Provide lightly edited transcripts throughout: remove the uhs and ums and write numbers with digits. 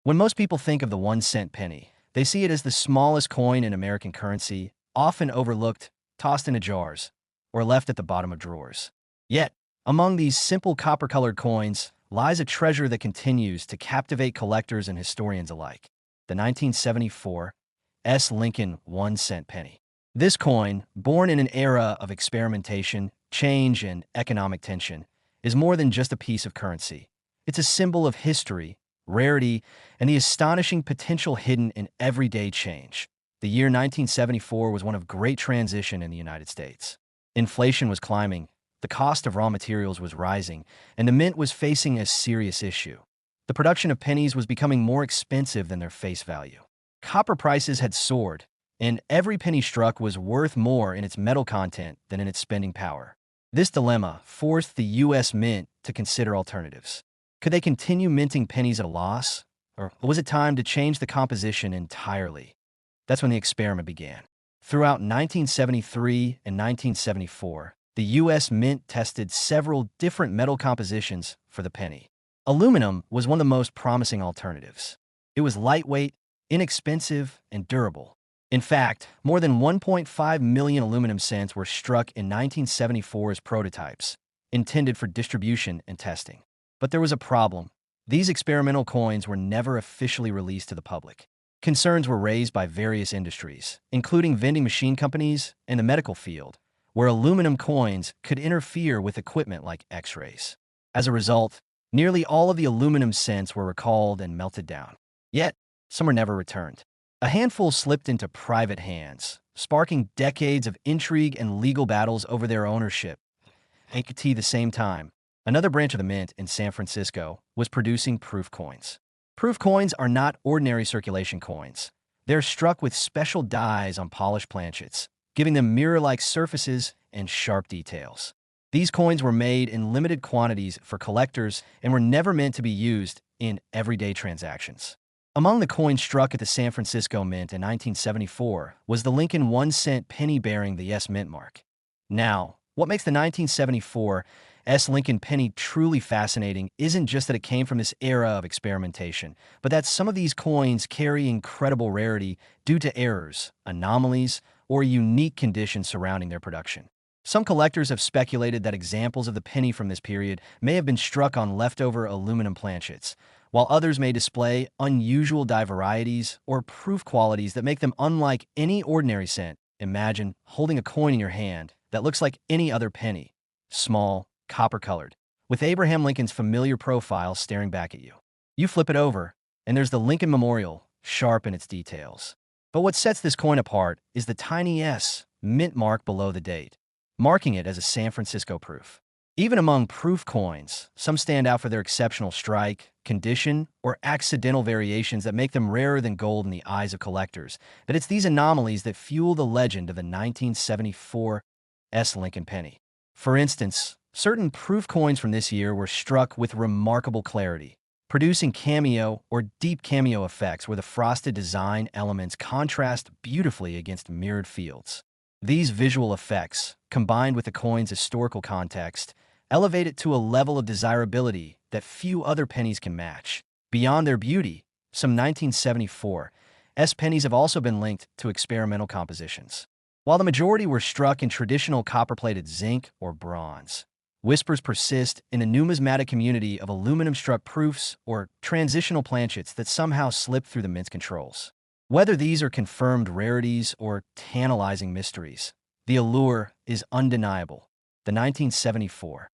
When most people think of the 1-cent penny, they see it as the smallest coin in American currency, often overlooked, tossed into jars, or left at the bottom of drawers. Yet, among these simple copper-colored coins lies a treasure that continues to captivate collectors and historians alike: the 1974 Lincoln 1-cent penny. This coin, born in an era of experimentation, change, and economic tension, is more than just a piece of currency. It's a symbol of history, rarity, and the astonishing potential hidden in everyday change. The year 1974 was one of great transition in the United States. Inflation was climbing, the cost of raw materials was rising, and the mint was facing a serious issue. The production of pennies was becoming more expensive than their face value. Copper prices had soared, and every penny struck was worth more in its metal content than in its spending power. This dilemma forced the U.S. Mint to consider alternatives. Could they continue minting pennies at a loss? Or was it time to change the composition entirely? That's when the experiment began. Throughout 1973 and 1974, the U.S. Mint tested several different metal compositions for the penny. Aluminum was one of the most promising alternatives. It was lightweight, inexpensive, and durable. In fact, more than 1.5 million aluminum cents were struck in 1974 as prototypes, intended for distribution and testing. But there was a problem. These experimental coins were never officially released to the public. Concerns were raised by various industries, including vending machine companies and the medical field, where aluminum coins could interfere with equipment like X-rays. As a result, nearly all of the aluminum cents were recalled and melted down. Yet, some were never returned. A handful slipped into private hands, sparking decades of intrigue and legal battles over their ownership. At the same time, another branch of the mint in San Francisco was producing proof coins. Proof coins are not ordinary circulation coins. They're struck with special dies on polished planchets, giving them mirror-like surfaces and sharp details. These coins were made in limited quantities for collectors and were never meant to be used in everyday transactions. Among the coins struck at the San Francisco Mint in 1974 was the Lincoln 1-cent penny bearing the S Mint mark. Now, what makes the 1974 Lincoln penny truly fascinating isn't just that it came from this era of experimentation, but that some of these coins carry incredible rarity due to errors, anomalies, or unique conditions surrounding their production. Some collectors have speculated that examples of the penny from this period may have been struck on leftover aluminum planchets, while others may display unusual die varieties or proof qualities that make them unlike any ordinary cent. Imagine holding a coin in your hand that looks like any other penny, small, copper-colored, with Abraham Lincoln's familiar profile staring back at you. You flip it over, and there's the Lincoln Memorial, sharp in its details. But what sets this coin apart is the tiny S mint mark below the date, marking it as a San Francisco proof. Even among proof coins, some stand out for their exceptional strike, condition, or accidental variations that make them rarer than gold in the eyes of collectors. But it's these anomalies that fuel the legend of the 1974 Lincoln penny. For instance, certain proof coins from this year were struck with remarkable clarity, producing cameo or deep cameo effects where the frosted design elements contrast beautifully against mirrored fields. These visual effects, combined with the coin's historical context, elevate it to a level of desirability that few other pennies can match. Beyond their beauty, some 1974 pennies have also been linked to experimental compositions. While the majority were struck in traditional copper-plated zinc or bronze, whispers persist in the numismatic community of aluminum-struck proofs or transitional planchets that somehow slip through the mint's controls. Whether these are confirmed rarities or tantalizing mysteries, the allure is undeniable. The 1974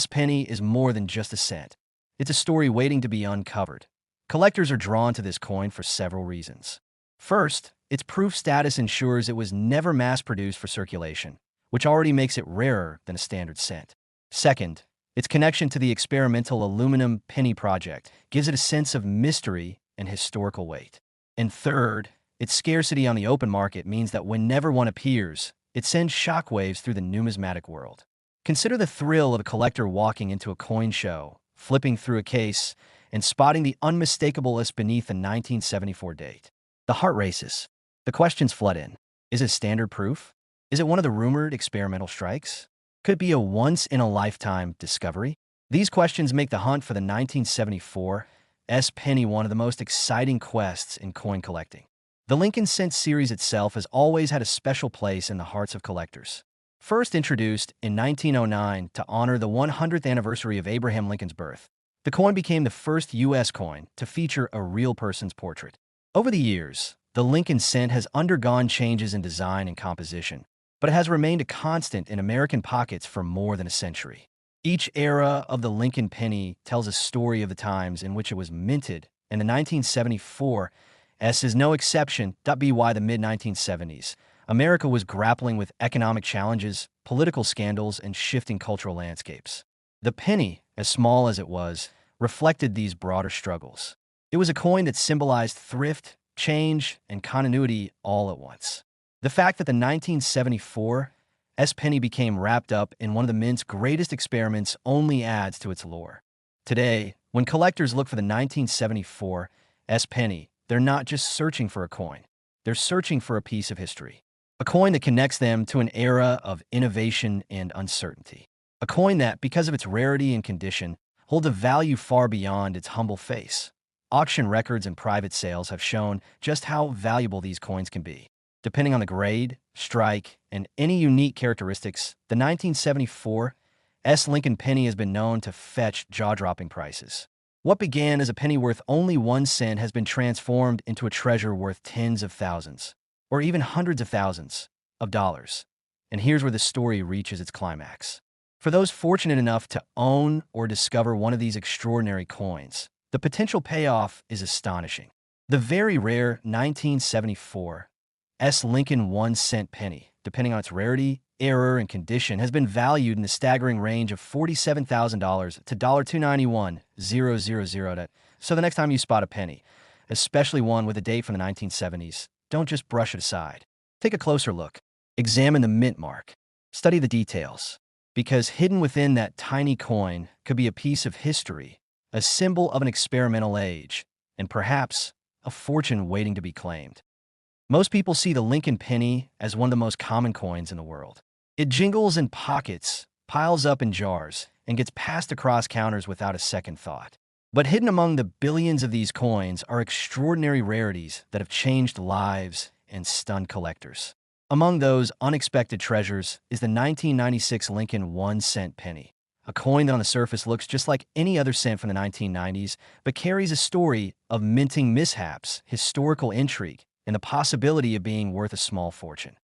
penny is more than just a cent. It's a story waiting to be uncovered. Collectors are drawn to this coin for several reasons. First, its proof status ensures it was never mass-produced for circulation, which already makes it rarer than a standard cent. Second, its connection to the experimental aluminum penny project gives it a sense of mystery and historical weight. And third, its scarcity on the open market means that whenever one appears, it sends shockwaves through the numismatic world. Consider the thrill of a collector walking into a coin show, flipping through a case, and spotting the unmistakable S beneath the 1974 date. The heart races. The questions flood in. Is it standard proof? Is it one of the rumored experimental strikes? Could it be a once-in-a-lifetime discovery? These questions make the hunt for the 1974 S penny one of the most exciting quests in coin collecting. The Lincoln Cent series itself has always had a special place in the hearts of collectors. First introduced in 1909 to honor the 100th anniversary of Abraham Lincoln's birth, the coin became the first U.S. coin to feature a real person's portrait. Over the years, the Lincoln Cent has undergone changes in design and composition, but it has remained a constant in American pockets for more than a century. Each era of the Lincoln penny tells a story of the times in which it was minted, and the 1974 S is no exception. By the mid-1970s, America was grappling with economic challenges, political scandals, and shifting cultural landscapes. The penny, as small as it was, reflected these broader struggles. It was a coin that symbolized thrift, change, and continuity all at once. The fact that the 1974 S penny became wrapped up in one of the mint's greatest experiments only adds to its lore. Today, when collectors look for the 1974 S penny, they're not just searching for a coin. They're searching for a piece of history. A coin that connects them to an era of innovation and uncertainty. A coin that, because of its rarity and condition, holds a value far beyond its humble face. Auction records and private sales have shown just how valuable these coins can be. Depending on the grade, strike, and any unique characteristics, the 1974 S Lincoln penny has been known to fetch jaw-dropping prices. What began as a penny worth only 1 cent has been transformed into a treasure worth tens of thousands, or even hundreds of thousands, of dollars. And here's where the story reaches its climax. For those fortunate enough to own or discover one of these extraordinary coins, the potential payoff is astonishing. The very rare 1974 S Lincoln 1-cent penny, depending on its rarity, error, and condition, has been valued in the staggering range of $47,000 to $291,000. So the next time you spot a penny, especially one with a date from the 1970s, don't just brush it aside. Take a closer look. Examine the mint mark. Study the details. Because hidden within that tiny coin could be a piece of history, a symbol of an experimental age, and perhaps a fortune waiting to be claimed. Most people see the Lincoln penny as one of the most common coins in the world. It jingles in pockets, piles up in jars, and gets passed across counters without a second thought. But hidden among the billions of these coins are extraordinary rarities that have changed lives and stunned collectors. Among those unexpected treasures is the 1996 Lincoln 1-cent penny, a coin that on the surface looks just like any other cent from the 1990s, but carries a story of minting mishaps, historical intrigue, and the possibility of being worth a small fortune.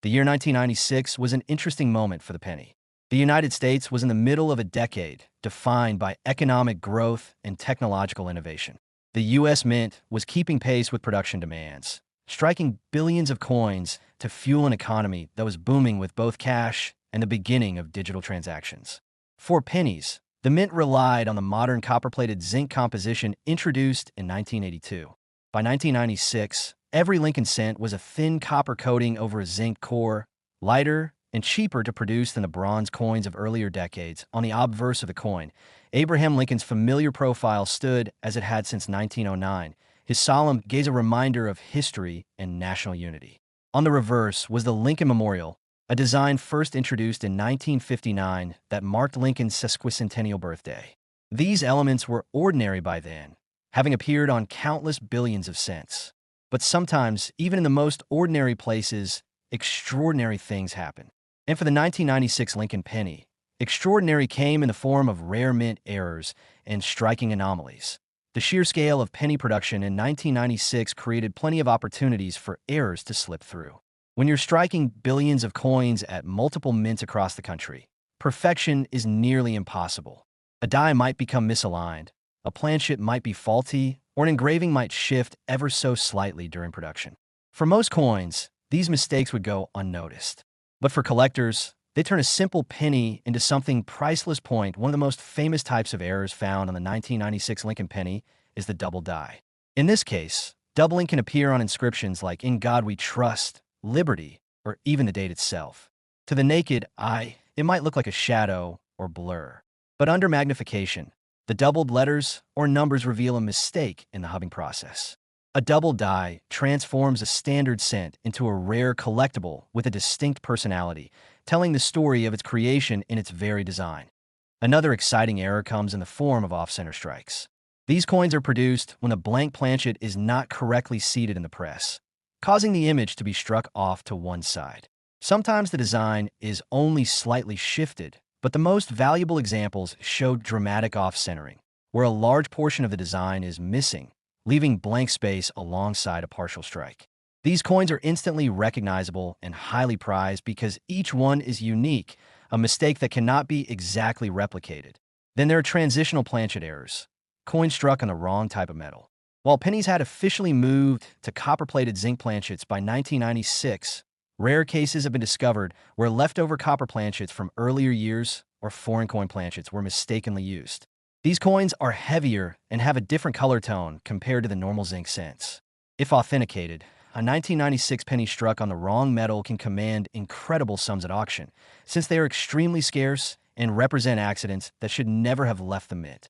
The year 1996 was an interesting moment for the penny. The United States was in the middle of a decade defined by economic growth and technological innovation. The U.S. Mint was keeping pace with production demands, striking billions of coins to fuel an economy that was booming with both cash and the beginning of digital transactions. For pennies, the mint relied on the modern copper-plated zinc composition introduced in 1982. By 1996, every Lincoln cent was a thin copper coating over a zinc core, lighter and cheaper to produce than the bronze coins of earlier decades. On the obverse of the coin, Abraham Lincoln's familiar profile stood as it had since 1909, his solemn gaze a reminder of history and national unity. On the reverse was the Lincoln Memorial, a design first introduced in 1959 that marked Lincoln's sesquicentennial birthday. These elements were ordinary by then, having appeared on countless billions of cents. But sometimes, even in the most ordinary places, extraordinary things happen. And for the 1996 Lincoln penny, extraordinary came in the form of rare mint errors and striking anomalies. The sheer scale of penny production in 1996 created plenty of opportunities for errors to slip through. When you're striking billions of coins at multiple mints across the country, perfection is nearly impossible. A die might become misaligned, a planchet might be faulty, or an engraving might shift ever so slightly during production. For most coins, these mistakes would go unnoticed. But for collectors, they turn a simple penny into something priceless. One of the most famous types of errors found on the 1996 Lincoln penny is the double die. In this case, doubling can appear on inscriptions like "In God We Trust," "Liberty," or even the date itself. To the naked eye, it might look like a shadow or blur. But under magnification, the doubled letters or numbers reveal a mistake in the hubbing process. A double die transforms a standard cent into a rare collectible with a distinct personality, telling the story of its creation in its very design. Another exciting error comes in the form of off-center strikes. These coins are produced when the blank planchet is not correctly seated in the press, causing the image to be struck off to one side. Sometimes the design is only slightly shifted, but the most valuable examples show dramatic off-centering, where a large portion of the design is missing, leaving blank space alongside a partial strike. These coins are instantly recognizable and highly prized because each one is unique, a mistake that cannot be exactly replicated. Then there are transitional planchet errors, coins struck on the wrong type of metal. While pennies had officially moved to copper-plated zinc planchets by 1996, rare cases have been discovered where leftover copper planchets from earlier years or foreign coin planchets were mistakenly used. These coins are heavier and have a different color tone compared to the normal zinc cents. If authenticated, a 1996 penny struck on the wrong metal can command incredible sums at auction, since they are extremely scarce and represent accidents that should never have left the mint.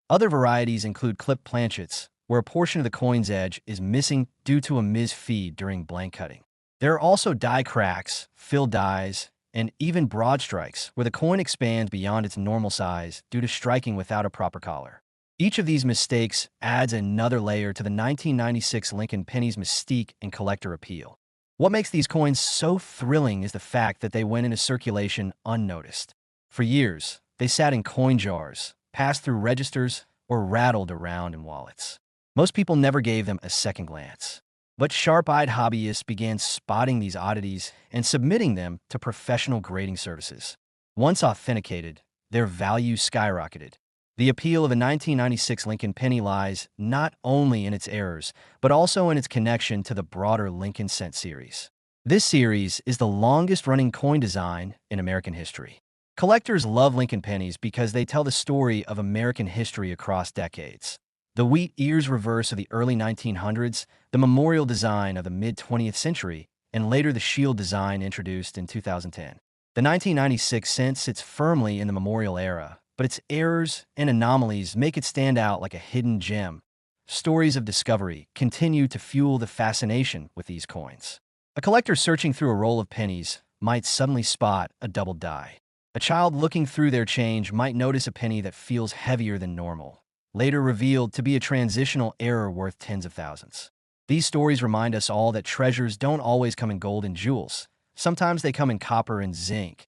Other varieties include clipped planchets, where a portion of the coin's edge is missing due to a misfeed during blank cutting. There are also die cracks, filled dies, and even broad strikes, where the coin expands beyond its normal size due to striking without a proper collar. Each of these mistakes adds another layer to the 1996 Lincoln penny's mystique and collector appeal. What makes these coins so thrilling is the fact that they went into circulation unnoticed. For years, they sat in coin jars, passed through registers, or rattled around in wallets. Most people never gave them a second glance. But sharp-eyed hobbyists began spotting these oddities and submitting them to professional grading services. Once authenticated, their value skyrocketed. The appeal of a 1996 Lincoln penny lies not only in its errors, but also in its connection to the broader Lincoln cent series. This series is the longest-running coin design in American history. Collectors love Lincoln pennies because they tell the story of American history across decades. The wheat ears reverse of the early 1900s, the memorial design of the mid-20th century, and later the shield design introduced in 2010. The 1996 cent sits firmly in the memorial era, but its errors and anomalies make it stand out like a hidden gem. Stories of discovery continue to fuel the fascination with these coins. A collector searching through a roll of pennies might suddenly spot a double die. A child looking through their change might notice a penny that feels heavier than normal, later revealed to be a transitional error worth tens of thousands. These stories remind us all that treasures don't always come in gold and jewels. Sometimes they come in copper and zinc.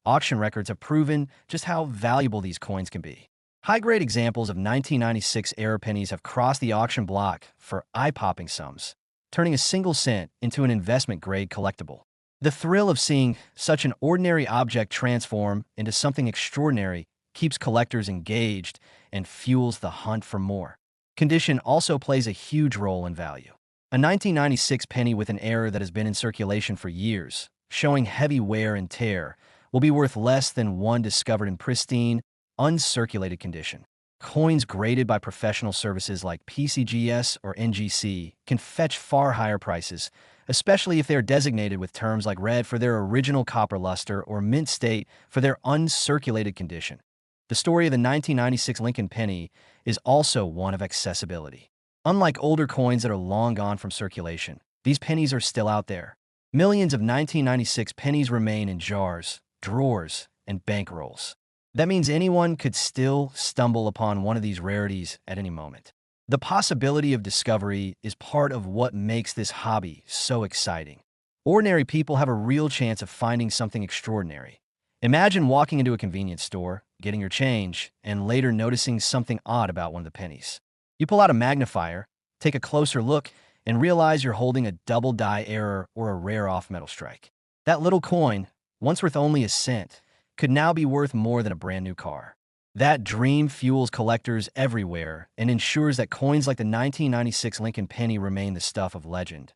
Auction records have proven just how valuable these coins can be. High-grade examples of 1996 error pennies have crossed the auction block for eye-popping sums, turning a single cent into an investment-grade collectible. The thrill of seeing such an ordinary object transform into something extraordinary keeps collectors engaged and fuels the hunt for more. Condition also plays a huge role in value. A 1996 penny with an error that has been in circulation for years, showing heavy wear and tear, will be worth less than one discovered in pristine, uncirculated condition. Coins graded by professional services like PCGS or NGC can fetch far higher prices, especially if they are designated with terms like red for their original copper luster or mint state for their uncirculated condition. The story of the 1996 Lincoln penny is also one of accessibility. Unlike older coins that are long gone from circulation, these pennies are still out there. Millions of 1996 pennies remain in jars, drawers, and bankrolls. That means anyone could still stumble upon one of these rarities at any moment. The possibility of discovery is part of what makes this hobby so exciting. Ordinary people have a real chance of finding something extraordinary. Imagine walking into a convenience store, getting your change, and later noticing something odd about one of the pennies. You pull out a magnifier, take a closer look, and realize you're holding a double die error or a rare off-metal strike. That little coin, once worth only a cent, could now be worth more than a brand new car. That dream fuels collectors everywhere and ensures that coins like the 1996 Lincoln penny remain the stuff of legend.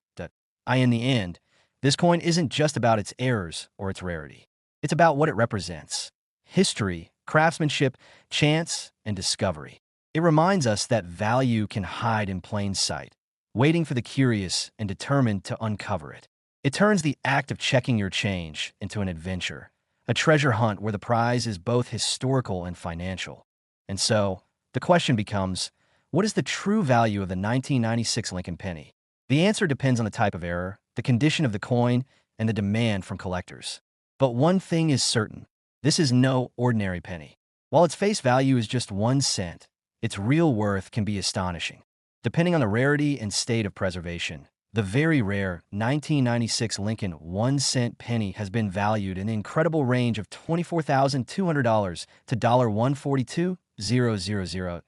In the end, this coin isn't just about its errors or its rarity. It's about what it represents: history, craftsmanship, chance, and discovery. It reminds us that value can hide in plain sight, waiting for the curious and determined to uncover it. It turns the act of checking your change into an adventure, a treasure hunt where the prize is both historical and financial. And so, the question becomes, what is the true value of the 1996 Lincoln penny? The answer depends on the type of error, the condition of the coin, and the demand from collectors. But one thing is certain: this is no ordinary penny. While its face value is just 1 cent, its real worth can be astonishing. Depending on the rarity and state of preservation, the very rare 1996 Lincoln 1-cent penny has been valued in an incredible range of $24,200 to $142,000.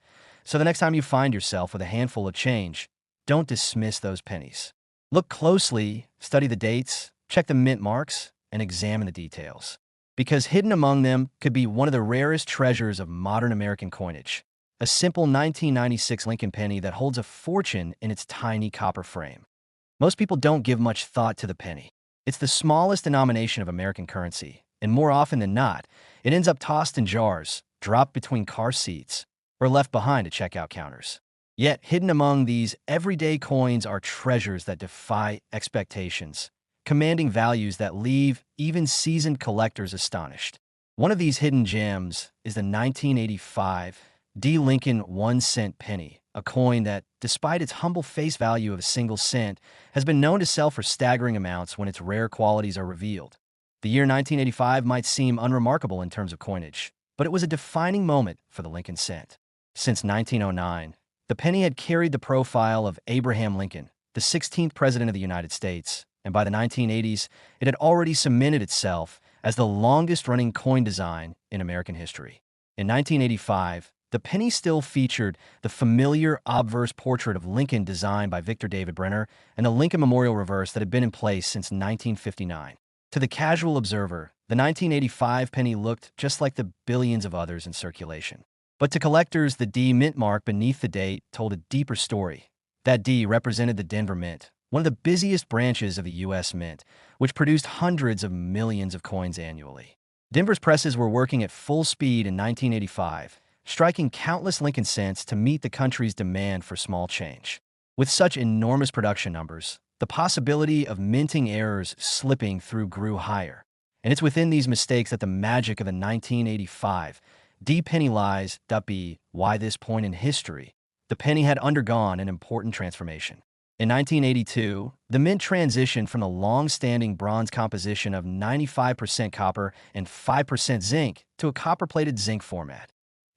So the next time you find yourself with a handful of change, don't dismiss those pennies. Look closely, study the dates, check the mint marks, and examine the details. Because hidden among them could be one of the rarest treasures of modern American coinage, a simple 1996 Lincoln penny that holds a fortune in its tiny copper frame. Most people don't give much thought to the penny. It's the smallest denomination of American currency, and more often than not, it ends up tossed in jars, dropped between car seats, or left behind at checkout counters. Yet, hidden among these everyday coins are treasures that defy expectations, commanding values that leave even seasoned collectors astonished. One of these hidden gems is the 1985 D. Lincoln 1-cent penny, a coin that, despite its humble face value of a single cent, has been known to sell for staggering amounts when its rare qualities are revealed. The year 1985 might seem unremarkable in terms of coinage, but it was a defining moment for the Lincoln cent. Since 1909, the penny had carried the profile of Abraham Lincoln, the 16th President of the United States, and by the 1980s, it had already cemented itself as the longest-running coin design in American history. In 1985, the penny still featured the familiar obverse portrait of Lincoln designed by Victor David Brenner and the Lincoln Memorial reverse that had been in place since 1959. To the casual observer, the 1985 penny looked just like the billions of others in circulation. But to collectors, the D mint mark beneath the date told a deeper story. That D represented the Denver Mint, one of the busiest branches of the U.S. Mint, which produced hundreds of millions of coins annually. Denver's presses were working at full speed in 1985, striking countless Lincoln cents to meet the country's demand for small change. With such enormous production numbers, the possibility of minting errors slipping through grew higher. And it's within these mistakes that the magic of the 1985 D penny lies. Be why this point in history, the penny had undergone an important transformation. In 1982, the mint transitioned from the long-standing bronze composition of 95% copper and 5% zinc to a copper-plated zinc format.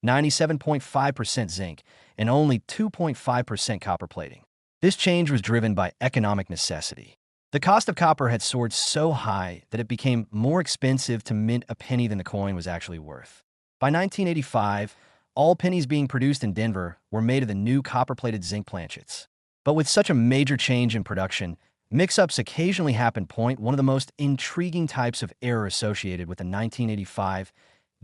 97.5% zinc, and only 2.5% copper plating. This change was driven by economic necessity. The cost of copper had soared so high that it became more expensive to mint a penny than the coin was actually worth. By 1985, all pennies being produced in Denver were made of the new copper-plated zinc planchets. But with such a major change in production, mix-ups occasionally happened. One of the most intriguing types of error associated with the 1985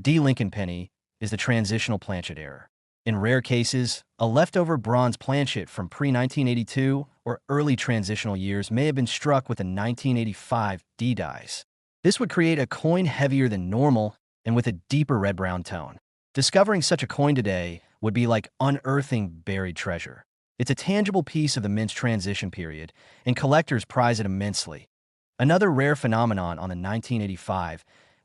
D. Lincoln penny is the transitional planchet error. In rare cases, a leftover bronze planchet from pre-1982 or early transitional years may have been struck with a 1985 D dies. This would create a coin heavier than normal and with a deeper red-brown tone. Discovering such a coin today would be like unearthing buried treasure. It's a tangible piece of the mint's transition period, and collectors prize it immensely. Another rare phenomenon on the 1985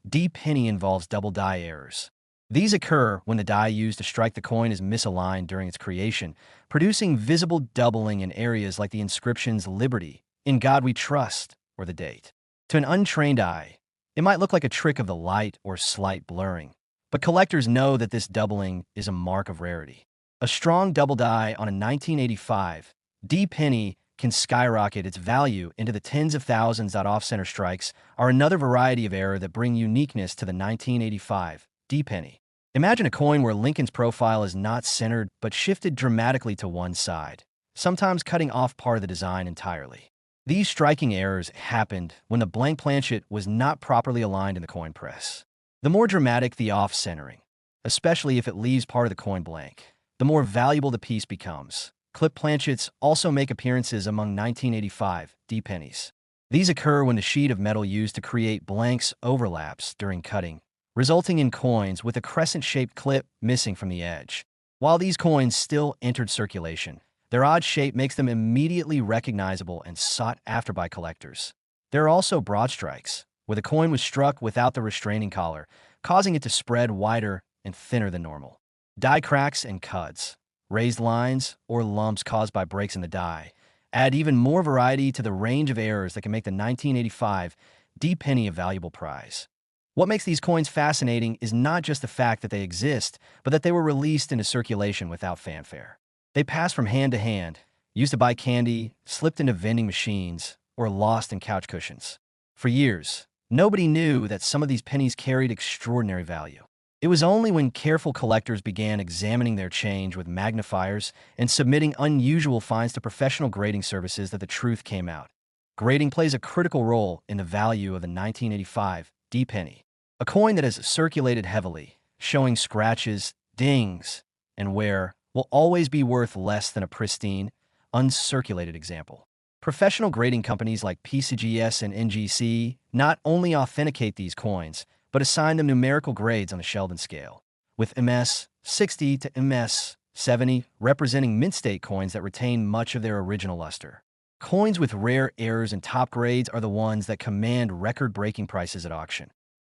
D penny involves double die errors. These occur when the die used to strike the coin is misaligned during its creation, producing visible doubling in areas like the inscriptions Liberty, In God We Trust, or the date. To an untrained eye, it might look like a trick of the light or slight blurring, but collectors know that this doubling is a mark of rarity. A strong double die on a 1985 D penny can skyrocket its value into the tens of thousands. Off-center strikes are another variety of error that bring uniqueness to the 1985 D penny. Imagine a coin where Lincoln's profile is not centered but shifted dramatically to one side, sometimes cutting off part of the design entirely. These striking errors happened when the blank planchet was not properly aligned in the coin press. The more dramatic the off-centering, especially if it leaves part of the coin blank, the more valuable the piece becomes. Clip planchets also make appearances among 1985 D pennies. These occur when the sheet of metal used to create blanks overlaps during cutting, resulting in coins with a crescent-shaped clip missing from the edge. While these coins still entered circulation, their odd shape makes them immediately recognizable and sought after by collectors. There are also broad strikes, where the coin was struck without the restraining collar, causing it to spread wider and thinner than normal. Die cracks and cuts, raised lines, or lumps caused by breaks in the die, add even more variety to the range of errors that can make the 1985 D penny a valuable prize. What makes these coins fascinating is not just the fact that they exist, but that they were released into circulation without fanfare. They passed from hand to hand, used to buy candy, slipped into vending machines, or lost in couch cushions. For years, nobody knew that some of these pennies carried extraordinary value. It was only when careful collectors began examining their change with magnifiers and submitting unusual finds to professional grading services that the truth came out. Grading plays a critical role in the value of the 1985 D penny, a coin that has circulated heavily, showing scratches, dings, and wear, will always be worth less than a pristine, uncirculated example. Professional grading companies like PCGS and NGC not only authenticate these coins, but assign them numerical grades on the Sheldon scale, with MS 60 to MS 70 representing mint state coins that retain much of their original luster. Coins with rare errors and top grades are the ones that command record-breaking prices at auction.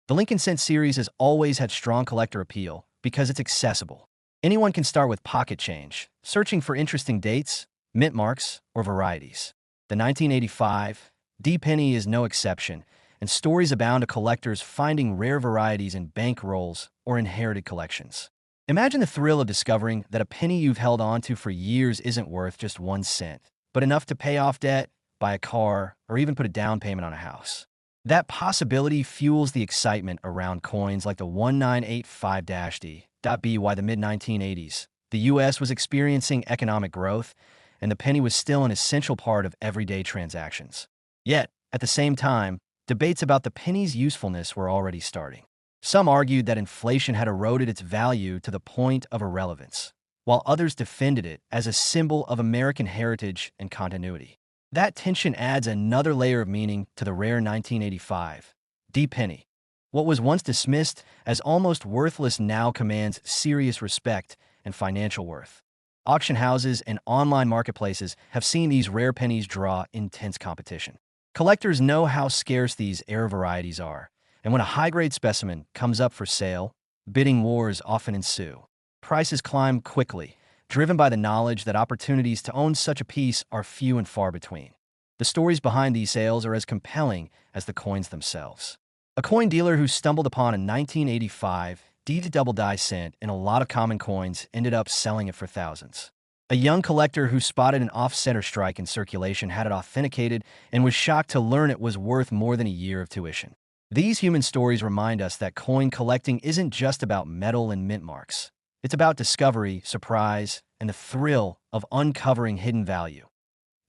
The Lincoln Cent series has always had strong collector appeal because it's accessible. Anyone can start with pocket change, searching for interesting dates, mint marks, or varieties. The 1985 D penny is no exception, and stories abound of collectors finding rare varieties in bank rolls or inherited collections. Imagine the thrill of discovering that a penny you've held onto for years isn't worth just 1 cent, but enough to pay off debt, buy a car, or even put a down payment on a house. That possibility fuels the excitement around coins like the 1985-D. By the mid-1980s, the U.S. was experiencing economic growth, and the penny was still an essential part of everyday transactions. Yet, at the same time, debates about the penny's usefulness were already starting. Some argued that inflation had eroded its value to the point of irrelevance, while others defended it as a symbol of American heritage and continuity. That tension adds another layer of meaning to the rare 1985 D penny. What was once dismissed as almost worthless now commands serious respect and financial worth. Auction houses and online marketplaces have seen these rare pennies draw intense competition. Collectors know how scarce these rare varieties are, and when a high-grade specimen comes up for sale, bidding wars often ensue. Prices climb quickly, driven by the knowledge that opportunities to own such a piece are few and far between. The stories behind these sales are as compelling as the coins themselves. A coin dealer who stumbled upon a 1985 D to double die cent in a lot of common coins ended up selling it for thousands. A young collector who spotted an off-center strike in circulation had it authenticated and was shocked to learn it was worth more than a year of tuition. These human stories remind us that coin collecting isn't just about metal and mint marks. It's about discovery, surprise, and the thrill of uncovering hidden value.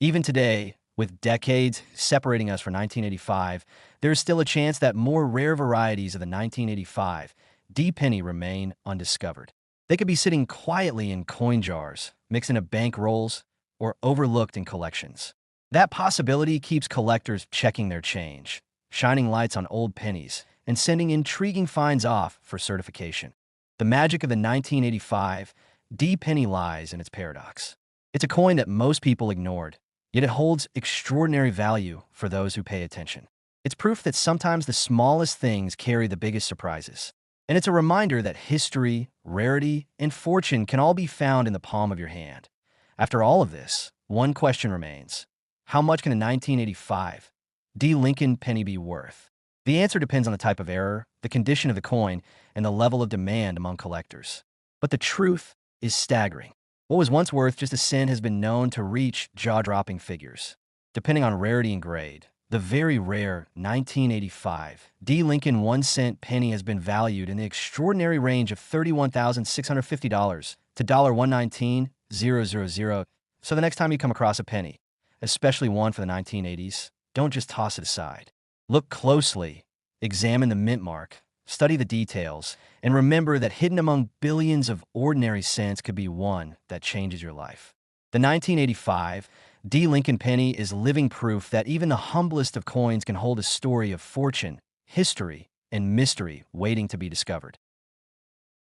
Even today, with decades separating us from 1985, there's still a chance that more rare varieties of the 1985 D penny remain undiscovered. They could be sitting quietly in coin jars, mixed into bank rolls, or overlooked in collections. That possibility keeps collectors checking their change, shining lights on old pennies, and sending intriguing finds off for certification. The magic of the 1985 D penny lies in its paradox. It's a coin that most people ignored, yet it holds extraordinary value for those who pay attention. It's proof that sometimes the smallest things carry the biggest surprises. And it's a reminder that history, rarity, and fortune can all be found in the palm of your hand. After all of this, one question remains. How much can a 1985 D Lincoln penny be worth? The answer depends on the type of error, the condition of the coin, and the level of demand among collectors. But the truth is staggering. What was once worth just a cent has been known to reach jaw-dropping figures. Depending on rarity and grade, the very rare 1985 D Lincoln 1 cent penny has been valued in the extraordinary range of $31,650 to $119,000. So the next time you come across a penny, especially one for the 1980s, don't just toss it aside. Look closely, examine the mint mark, study the details, and remember that hidden among billions of ordinary cents could be one that changes your life. The 1985 D Lincoln penny is living proof that even the humblest of coins can hold a story of fortune, history, and mystery waiting to be discovered.